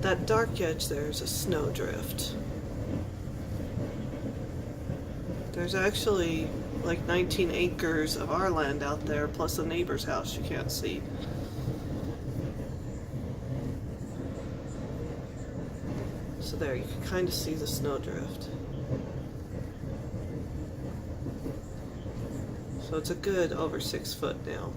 That dark edge there is a snowdrift. There's actually like 19 acres of our land out there, plus a neighbor's house you can't see. So there, you can kind of see the snowdrift. So it's a good over 6 foot now.